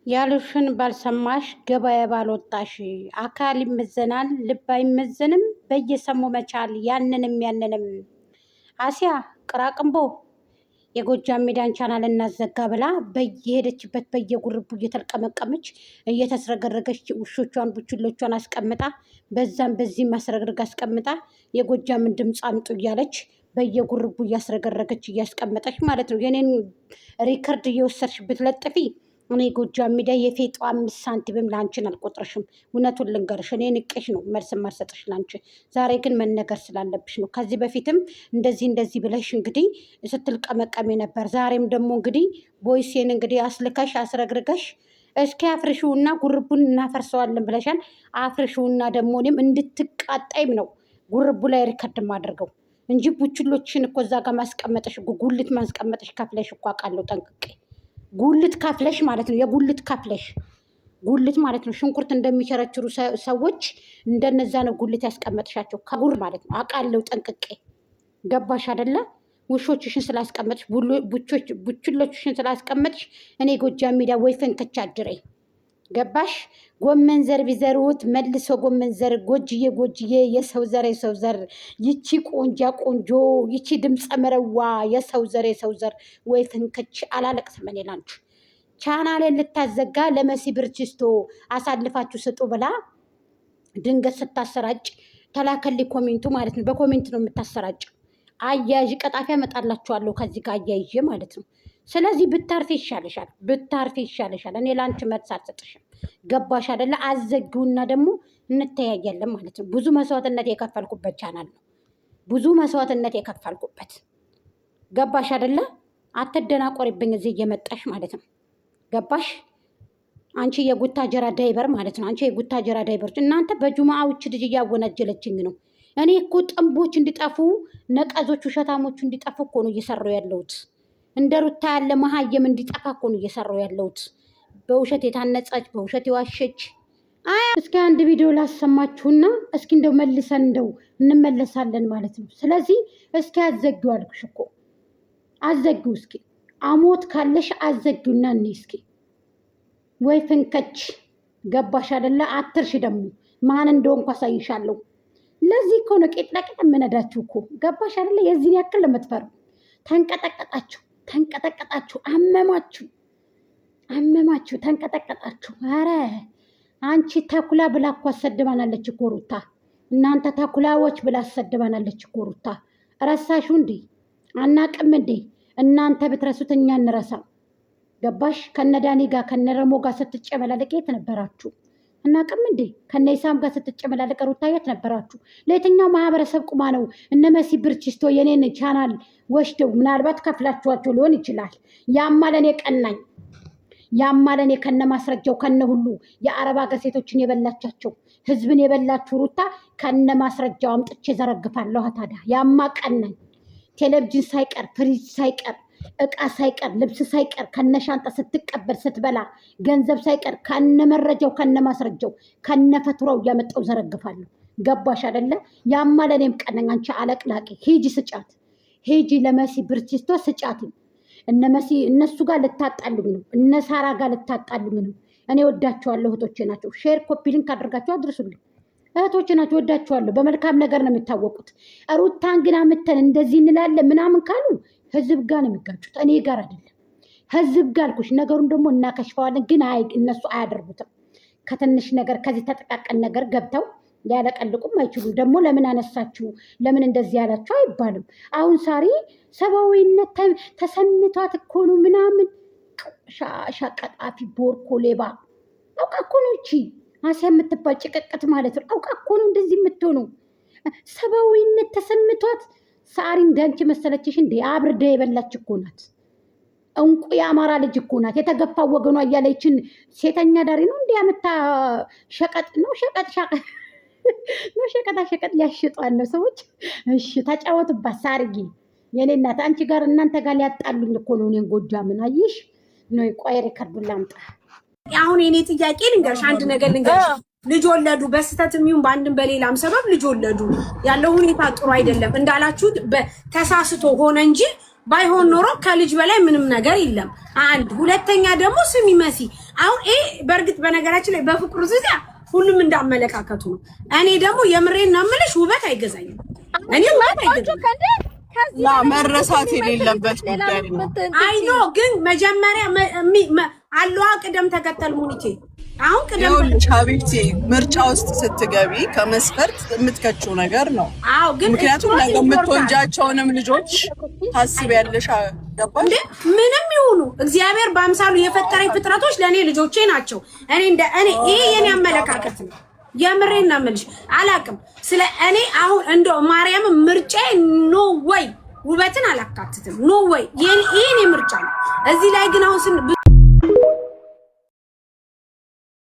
ያሉሽን ባልሰማሽ ገበያ ባልወጣሽ አካል ይመዘናል ልብ አይመዘንም በየሰሙ መቻል ያንንም አሲያ ቅራቅንቦ የጎጃም ሜዳን ቻናል እናዘጋ ብላ በየሄደችበት በየጉርቡ እየተልቀመቀመች እየተስረገረገች ውሾቿን ቡችሎቿን አስቀምጣ በዛም በዚህ ማስረግረግ አስቀምጣ የጎጃምን ድምፅ አምጡ እያለች በየጉርቡ እያስረገረገች እያስቀመጠች ማለት ነው። የኔን ሪከርድ እየወሰድሽ ብትለጥፊ እኔ ጎጃም ሚዲያ የፌጧ 5 ሳንቲምም ላንቺን አልቆጥርሽም። እውነቱን ልንገርሽ እኔ ንቄሽ ነው መልስ ማልሰጥሽ ላንቺ። ዛሬ ግን መነገር ስላለብሽ ነው። ከዚህ በፊትም እንደዚህ ብለሽ እንግዲህ ስትልቀመቀሚ ነበር። ዛሬም ደግሞ እንግዲህ ቦይሴን እንግዲህ አስልከሽ አስረግርገሽ እስኪ አፍርሽውና ጉርቡን እናፈርሰዋለን ብለሻል። አፍርሽውና ደግሞ እኔም እንድትቃጣይም ነው ጉርቡ ላይ ሪከርድ ማድረገው እንጂ ቡችሎችን እኮ እዛ ጋር ማስቀመጠሽ ጉልት ማስቀመጠሽ ከፍለሽ እኮ አውቃለሁ ጠንቅቄ። ጉልት ከፍለሽ ማለት ነው። የጉልት ከፍለሽ ጉልት ማለት ነው። ሽንኩርት እንደሚቸረችሩ ሰዎች እንደነዛ ነው ጉልት ያስቀመጥሻቸው ከጉር ማለት ነው። አውቃለሁ ጠንቅቄ። ገባሽ አይደለ? ውሾችሽን ስላስቀመጥሽ ቡችሎችሽን ስላስቀመጥሽ እኔ ጎጃም ሜዳ ወይ ፈንከቻ አድረኝ። ገባሽ? ጎመን ዘር ቢዘሩት መልሶ ጎመን ዘር ጎጅዬ የሰው ዘር ይቺ ቆንጆ ይቺ ድምፀ መረዋ የሰው ዘር ወይ ፍንክች አላለቅስም። እኔ ላንቺ ቻናሌን ልታዘጋ ለመሲ ብርችስቶ አሳልፋችሁ ስጡ ብላ ድንገት ስታሰራጭ ተላከልኝ ኮሜንቱ ማለት ነው። በኮሜንት ነው የምታሰራጭ። አያዥ ቀጣፊ ያመጣላችኋለሁ ከዚህ ጋር አያይዤ ማለት ነው። ስለዚህ ብታርፊ ይሻልሻል። እኔ ላንቺ መልስ አልሰጥሽም። ገባሽ አይደለ? አዘጊውና ደግሞ እንተያያለን ማለት ነው። ብዙ መስዋዕትነት የከፈልኩበት ቻናል ነው። ብዙ መስዋዕትነት የከፈልኩበት ገባሽ አይደለ? አትደናቆሪብኝ እዚህ እየመጣሽ ማለት ነው። ገባሽ? አንቺ የጉታጀራ ዳይበር ማለት ነው። አንቺ የጉታጀራ ዳይበር። እናንተ በጁማአዎች ልጅ እያወናጀለችኝ ነው። እኔ እኮ ጥንቦች እንዲጠፉ ነቀዞች፣ ውሸታሞቹ እንዲጠፉ እኮ ነው እየሰራው ያለሁት። እንደ ሩታ ያለ መሀየም እንዲጠፋ እኮ ነው እየሰራው ያለሁት። በውሸት የታነጸች በውሸት የዋሸች። እስኪ አንድ ቪዲዮ ላሰማችሁና እስኪ እንደው መልሰን እንደው እንመለሳለን ማለት ነው። ስለዚህ እስኪ አዘጊው አልኩሽ እኮ አዘጊው። እስኪ አሞት ካለሽ አዘጊውና እኔ እስኪ ወይ ፍንከች። ገባሽ አይደለ? አትርሽ ደግሞ ማን እንደሆንኩ አሳይሻለሁ። ለዚህ እኮ ነው ቄጥ ለቄጥ የምነዳችሁ እኮ። ገባሽ አይደለ? የዚህን ያክል ለምትፈሩ ተንቀጠቀጣችሁ፣ አመማችሁ፣ ተንቀጠቀጣችሁ። አረ አንቺ ተኩላ ብላ እኮ አሰድባናለች እኮ ሩታ። እናንተ ተኩላዎች ብላ አሰድባናለች እኮ ሩታ። ረሳሹ እንዴ? አናቅም እንዴ? እናንተ ብትረሱት እኛ እንረሳም። ገባሽ? ከነዳኒ ጋር ከነረሞ ጋር ስትጨመላለቅ የት ነበራችሁ? አናቅም እንዴ? ከነ ኢሳም ጋር ስትጨመላለቅ ሩታ የት ነበራችሁ? ለየትኛው ማህበረሰብ ቁማ ነው እነ መሲ ብርችስቶ የኔን ቻናል ወስደው ምናልባት ከፍላችኋቸው ሊሆን ይችላል። ያማለኔ ቀናኝ ያማለኔ ከነ ማስረጃው ከነ ሁሉ የአረብ ሀገር ሴቶችን የበላቻቸው ህዝብን የበላችሁ ሩታ ከነ ማስረጃው አምጥቼ ዘረግፋለሁ። ታዲያ ያማ ቀናኝ ቴሌቪዥን ሳይቀር ፍሪጅ ሳይቀር እቃ ሳይቀር ልብስ ሳይቀር ከነ ሻንጣ ስትቀበል ስትበላ ገንዘብ ሳይቀር ከነ መረጃው ከነ ማስረጃው ከነ ፈትራው እያመጣው ዘረግፋለሁ። ገባሽ አይደለ? ያማለኔም ቀናኝ። አንቺ አለቅላቂ ሂጂ ስጫት፣ ሂጂ ለመሲ ብርችስቶ ስጫት። እነ መሲ እነሱ ጋር ልታጣልኝ ነው፣ እነ ሳራ ጋር ልታጣልኝ ነው። እኔ ወዳቸዋለሁ፣ እህቶቼ ናቸው። ሼር ኮፒ ሊንክ አድርጋችሁ አድርሱልኝ። እህቶቼ ናቸው፣ ወዳቸዋለሁ። በመልካም ነገር ነው የሚታወቁት። ሩታን ግን አምተን እንደዚህ እንላለን ምናምን ካሉ ህዝብ ጋር ነው የሚጋጩት፣ እኔ ጋር አይደለም። ህዝብ ጋር አልኩሽ። ነገሩን ደግሞ እናከሽፈዋለን፣ ግን እነሱ አያደርጉትም። ከትንሽ ነገር ከዚህ ተጠቃቀን ነገር ገብተው ሊያለቀልቁም አይችሉም። ደግሞ ለምን አነሳችሁ ለምን እንደዚህ ያላችሁ አይባልም። አሁን ሳሪ ሰብአዊነት ተሰምቷት እኮ ነው ምናምን ሻቀጣፊ ቦርኮ ሌባ አውቃ እኮ ነው እቺ አሲያ የምትባል ጭቅቅት ማለት ነው። አውቃ እኮ ነው እንደዚህ የምትሆነው። ሰብአዊነት ተሰምቷት ሳሪ እንዳንቺ መሰለችሽ እንዴ? አብርዳ የበላች እኮ ናት። እንቁ የአማራ ልጅ እኮ ናት። የተገፋ ወገኗ እያለችን ሴተኛ ዳሪ ነው እንዲህ ያመታ ሸቀጥ ነው ሸቀጣ ሊያሽጧል ነው ሰዎች። እሺ ተጫወቱባት። ሳርጊ የኔ እናት አንቺ ጋር እናንተ ጋር ሊያጣሉኝ እኮ ነው። እኔን ጎጃምን አየሽ ነው። ቆይ ሪከርዱን ላምጣ። አሁን የኔ ጥያቄ ልንገርሽ፣ አንድ ነገር ልንገርሽ። ልጅ ወለዱ በስተትም ይሁን በአንድም በሌላም ሰበብ ልጅ ወለዱ። ያለው ሁኔታ ጥሩ አይደለም እንዳላችሁት ተሳስቶ ሆነ እንጂ ባይሆን ኖሮ ከልጅ በላይ ምንም ነገር የለም። አንድ ሁለተኛ ደግሞ ስሚ መሲ አሁን በእርግጥ በነገራችን ላይ በፍቅሩ ዙሪያ ሁሉም እንዳመለካከቱ ነው። እኔ ደግሞ የምሬን ነው የምልሽ ውበት አይገዛኝም። እኔ ውበት አይገዛኝም። ላ መረሳት የሌለበት ጉዳይ ነው። አይ ኖ ግን መጀመሪያ አለዋ ቅደም ተከተል ሙኒቴ አሁን ቅደም ሀቢብቲ ምርጫ ውስጥ ስትገቢ ከመስፈርት የምትከችው ነገር ነው። አዎ ግን ምክንያቱም ነገ የምትወልጃቸውንም ልጆች ታስቢያለሽ። ገባሽ? ምንም ይሁኑ እግዚአብሔር በአምሳሉ የፈጠረኝ ፍጥረቶች ለእኔ ልጆቼ ናቸው። እኔ ይሄ የኔ አመለካከት ነው። የምሬን ነው የምልሽ። አላቅም ስለ እኔ አሁን እንደው ማርያም ምርጫዬ ኖ ወይ ውበትን አላካትትም። ኖ ወይ ይሄኔ ምርጫ ነው። እዚህ ላይ ግን አሁን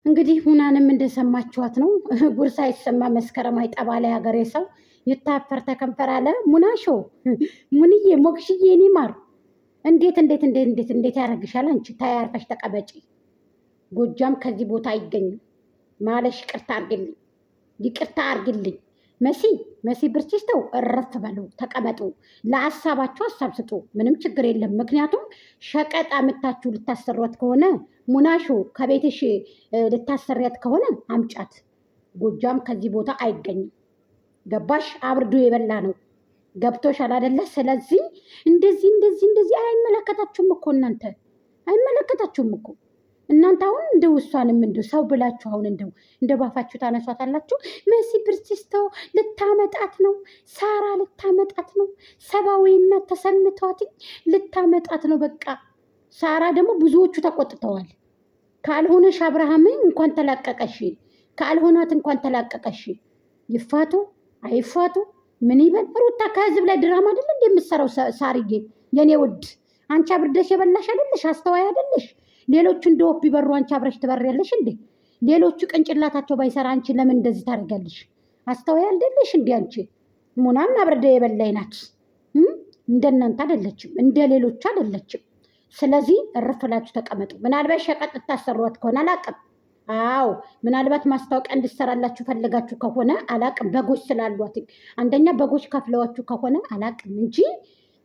እንግዲህ ሙናንም እንደሰማችኋት ነው። ጉርሳ ይሰማ መስከረም አይጠባለ ሀገሬ ሰው ይታፈር ተከንፈር አለ። ሙናሾ ሙንዬ ሞክሽዬ እኔ ማር እንዴት ያደርግሻል? አንቺ ታያርፈሽ ተቀበጪ። ጎጃም ከዚህ ቦታ አይገኝም ማለሽ። ይቅርታ አርግልኝ መሲ ብርችስተው እረፍ በሉ ተቀመጡ። ለሀሳባችሁ ሀሳብ ስጡ። ምንም ችግር የለም። ምክንያቱም ሸቀጥ አምታችሁ ልታሰሯት ከሆነ ሙናሾ ከቤትሽ ልታሰሪያት ከሆነ አምጫት። ጎጃም ከዚህ ቦታ አይገኝም። ገባሽ? አብርዶ የበላ ነው። ገብቶሻል አይደለ? ስለዚህ እንደዚህ አይመለከታችሁም እኮ አይመለከታችሁም እኮ እናንተ አሁን እንደው እሷንም እንደው ሰው ብላችሁ አሁን እንደው ባፋችሁ ታነሷታላችሁ። መሲ ብርችስተው ልታመጣት ነው፣ ሳራ ልታመጣት ነው፣ ሰብአዊነት ተሰምቷት ልታመጣት ነው። በቃ ሳራ ደግሞ ብዙዎቹ ተቆጥተዋል። ካልሆነሽ አብርሃምን እንኳን ተላቀቀሽ፣ ካልሆናት እንኳን ተላቀቀሽ። ይፋቱ አይፋቱ ምን ይበል? ሩታ ከህዝብ ላይ ድራማ አይደል እንደምትሰራው? ሳርዬ የኔ ውድ አንቺ አብርደሽ የበላሽ አይደለሽ? አስተዋይ አይደለሽ? ሌሎቹ እንደ ወፍ ቢበሩ አንቺ አብረሽ ትበሪያለሽ እንዴ? ሌሎቹ ቅንጭላታቸው ባይሰራ አንቺ ለምን እንደዚህ ታደርጋለሽ? አስተዋይ አይደለሽ እንዴ አንቺ? ሙናም አብርደ የበላይ ናት። እንደናንተ አይደለችም፣ እንደ ሌሎቹ አይደለችም። ስለዚህ እረፍላችሁ ተቀመጡ። ምናልባት ሸቀጥ ልታሰሯት ከሆነ አላቅም። አዎ ምናልባት ማስታወቂያ እንድሰራላችሁ ፈልጋችሁ ከሆነ አላቅም። በጎች ስላሏት አንደኛ በጎች ከፍለዋችሁ ከሆነ አላቅም እንጂ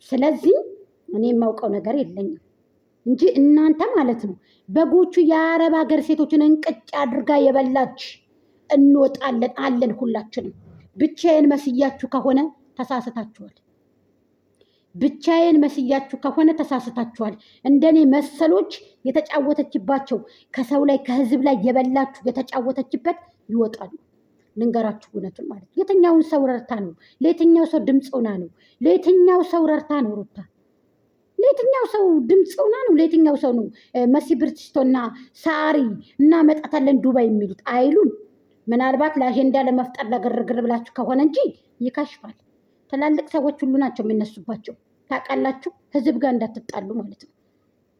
ስለዚህ እኔ የማውቀው ነገር የለኝም እንጂ እናንተ ማለት ነው በጎቹ የአረብ ሀገር ሴቶችን እንቅጭ አድርጋ የበላች እንወጣለን አለን ሁላችንም። ብቻዬን መስያችሁ ከሆነ ተሳስታችኋል። ብቻዬን መስያችሁ ከሆነ ተሳስታችኋል። እንደኔ መሰሎች የተጫወተችባቸው ከሰው ላይ ከህዝብ ላይ የበላችሁ የተጫወተችበት ይወጣሉ። ልንገራችሁ እውነቱን ማለት የትኛውን ሰው ረርታ ነው? ለየትኛው ሰው ድምፅ ሆና ነው? ለየትኛው ሰው ረርታ ነው ሩታ? ለየትኛው ሰው ድምፅ ሆና ነው? ለየትኛው ሰው ነው መሲ ብርችስቶና ሳሪ እናመጣታለን ዱባይ የሚሉት? አይሉም። ምናልባት ለአጀንዳ ለመፍጠር ለግርግር ብላችሁ ከሆነ እንጂ ይከሽፋል። ትላልቅ ሰዎች ሁሉ ናቸው የሚነሱባቸው። ታውቃላችሁ፣ ህዝብ ጋር እንዳትጣሉ ማለት ነው።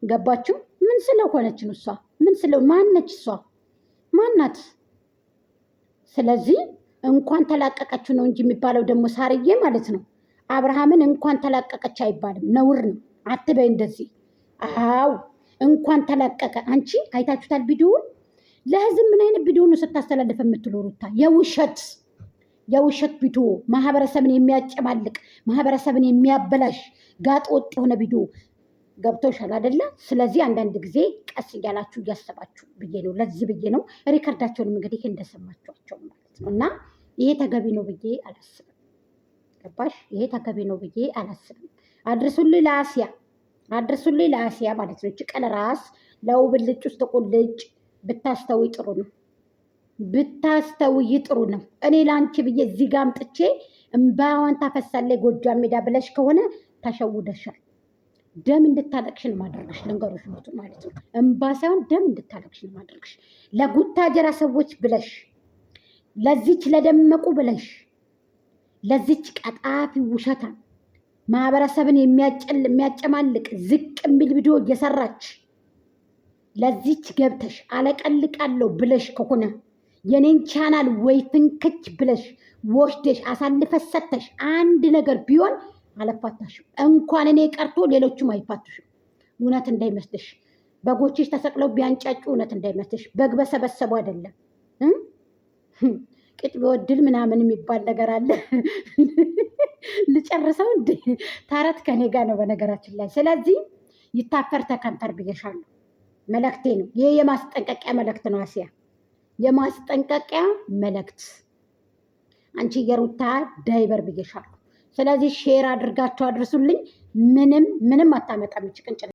ገባችሁ? ምን ስለሆነች ነው እሷ? ማነች እሷ? ማናት? ስለዚህ እንኳን ተላቀቀችው ነው እንጂ የሚባለው ደግሞ ሳርዬ ማለት ነው። አብርሃምን እንኳን ተላቀቀች አይባልም፣ ነውር ነው። አትበይ እንደዚህ። አው እንኳን ተላቀቀ። አንቺ አይታችሁታል ቪዲዮውን? ለህዝብ ምን አይነት ቪዲዮ ነው ስታስተላልፍ የምትለው ሩታ? የውሸት ቪዲዮ፣ ማህበረሰብን የሚያጨማልቅ ማህበረሰብን የሚያበላሽ ጋጥ ወጥ የሆነ ቪዲዮ። ገብቶሻል አይደለ? ስለዚህ አንዳንድ ጊዜ ቀስ እያላችሁ እያሰባችሁ ብዬ ነው፣ ለዚህ ብዬ ነው። ሪከርዳቸውንም እንግዲህ እንደሰማችኋቸው ማለት ነው። እና ይሄ ተገቢ ነው ብዬ አላስብም። ገባሽ? ይሄ ተገቢ ነው ብዬ አላስብም። አድርሱልኝ ለአሲያ ማለት ነው። ጭቀል ራስ ለውብልጭ ውስጥ ቁልጭ ብታስተውይ ጥሩ ነው። ጥሩ ነው። እኔ ለአንቺ ብዬ እዚህ ጋር አምጥቼ እምባዋን ታፈሳለች ጎጃም ሜዳ ብለሽ ከሆነ ተሸውደሻል። ደም እንድታለቅሽ ነው ማድረግሽ። ልንገሮሽ ሞቱ ማለት ነው። እምባ ሳይሆን ደም እንድታለቅሽ ነው ማድረግሽ። ለጉታጀራ ሰዎች ብለሽ፣ ለዚች ለደመቁ ብለሽ፣ ለዚች ቀጣፊ ውሸታ ማህበረሰብን የሚያጨማልቅ ዝቅ የሚል ቪዲዮ እየሰራች ለዚች ገብተሽ አለቀልቃለሁ ብለሽ ከሆነ የኔን ቻናል ወይ ፍንክች ብለሽ ወስደሽ አሳልፈሽ ሰተሽ አንድ ነገር ቢሆን አለፋታሽም። እንኳን እኔ ቀርቶ ሌሎቹም አይፋቱሽም። እውነት እንዳይመስልሽ። በጎችሽ ተሰቅለው ቢያንጫጩ እውነት እንዳይመስልሽ። በግ በሰበሰቡ አይደለም። ቅጥ ቢወድል ምናምን የሚባል ነገር አለ። ልጨርሰው እንዴ? ተረት ከኔ ጋር ነው በነገራችን ላይ። ስለዚህ ይታፈር ተከንፈር ብዬሻለሁ። መልእክቴ ነው ይሄ፣ የማስጠንቀቂያ መልእክት ነው አሲያ፣ የማስጠንቀቂያ መልእክት። አንቺ የሩታ ዳይበር ብዬሻለሁ። ስለዚህ ሼር አድርጋችሁ አድርሱልኝ። ምንም አታመጣም ይችላል